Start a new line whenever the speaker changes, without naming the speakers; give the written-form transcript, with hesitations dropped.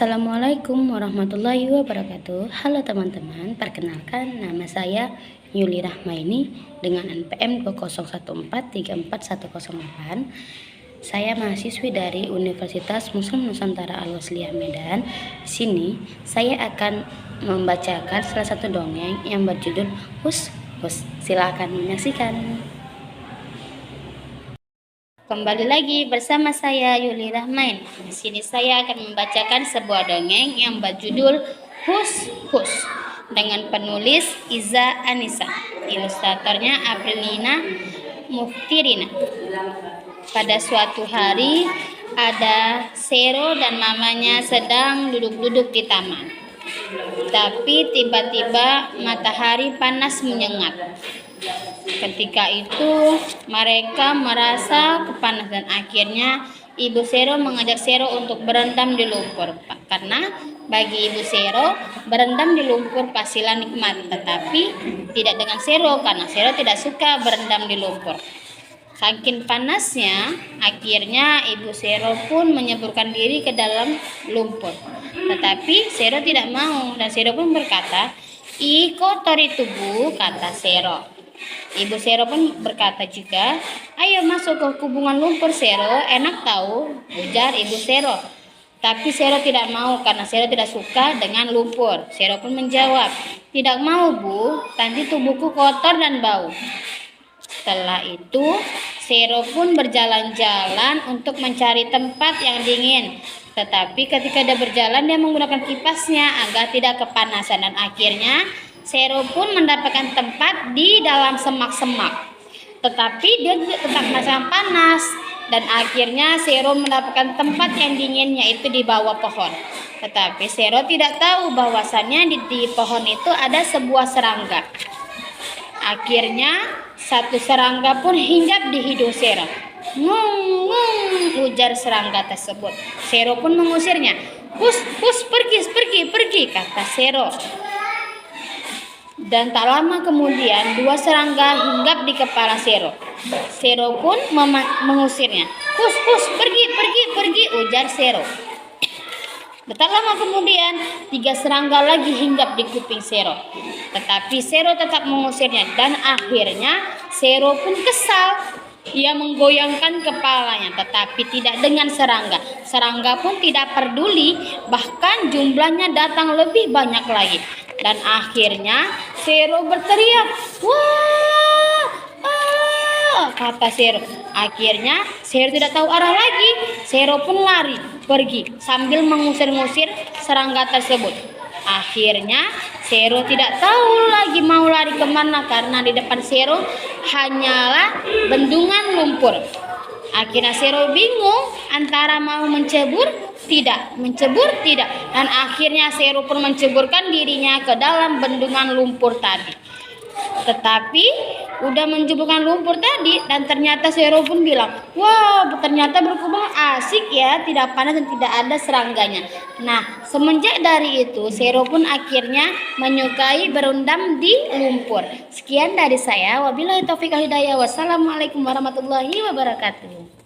Assalamualaikum warahmatullahi wabarakatuh. Halo teman-teman, perkenalkan nama saya Yuli Rahmaini dengan NPM 201434108. Saya mahasiswi dari Universitas Muslim Nusantara Al-Wasliyah Medan. Di sini saya akan membacakan salah satu dongeng yang berjudul Hus Hus. Silakan menyaksikan. Kembali lagi bersama saya Yuli Rahmain. Di sini saya akan membacakan sebuah dongeng yang berjudul Hus Hus dengan penulis Iza Anissa, ilustratornya Aprilina Muftirina. Pada suatu hari ada Sero dan mamanya sedang duduk-duduk di taman. Tapi tiba-tiba matahari panas menyengat. Ketika itu mereka merasa kepanasan. Akhirnya Ibu Sero mengajak Sero untuk berendam di lumpur. Karena bagi Ibu Sero berendam di lumpur pastilah nikmat, tetapi tidak dengan Sero karena Sero tidak suka berendam di lumpur. Saking panasnya, akhirnya Ibu Sero pun menyeburkan diri ke dalam lumpur. Tetapi Sero tidak mau dan Sero pun berkata, "Ih, kotor itu Bu," kata Sero. Ibu Sero pun berkata juga, "Ayo masuk ke hubungan lumpur Sero, enak tahu," ujar Ibu Sero. Tapi Sero tidak mau karena Sero tidak suka dengan lumpur. Sero pun menjawab, "Tidak mau Bu, nanti tubuhku kotor dan bau." Setelah itu Sero pun berjalan-jalan untuk mencari tempat yang dingin. Tetapi ketika dia berjalan dia menggunakan kipasnya agar tidak kepanasan dan akhirnya Sero pun mendapatkan tempat di dalam semak-semak. Tetapi dia tetap merasa panas dan akhirnya Sero mendapatkan tempat yang dingin, yaitu di bawah pohon. Tetapi Sero tidak tahu bahwasannya di pohon itu ada sebuah serangga. Akhirnya satu serangga pun hinggap di hidung Sero. "Ngung, ngung," ujar serangga tersebut. Sero pun mengusirnya. "Hus, hus, pergi," kata Sero. Dan tak lama kemudian dua serangga hinggap di kepala Sero. Sero pun mengusirnya. "Hus, hus, pergi," ujar Sero. Tak lama kemudian tiga serangga lagi hinggap di kuping Sero. Tetapi Sero tetap mengusirnya dan akhirnya Sero pun kesal. Ia menggoyangkan kepalanya tetapi tidak dengan serangga. Serangga pun tidak peduli, bahkan jumlahnya datang lebih banyak lagi. Dan akhirnya Sero berteriak, "Wah! Ah!" kata Sero. Akhirnya Sero tidak tahu arah lagi. Sero pun lari pergi sambil mengusir-ngusir serangga tersebut. Akhirnya Sero tidak tahu lagi mau lari kemana karena di depan Sero hanyalah bendungan lumpur. Akhirnya Sero bingung antara mau mencebur tidak, dan akhirnya Sero pun menceburkan dirinya ke dalam bendungan lumpur tadi. Tetapi udah menceburkan lumpur tadi dan ternyata Sero pun bilang, "Wah, ternyata berkubang asik ya, tidak panas dan tidak ada serangganya." Nah, semenjak dari itu Sero pun akhirnya menyukai berendam di lumpur. Sekian dari saya. Wabillahi taufiq wal hidayah. Wassalamualaikum warahmatullahi wabarakatuh.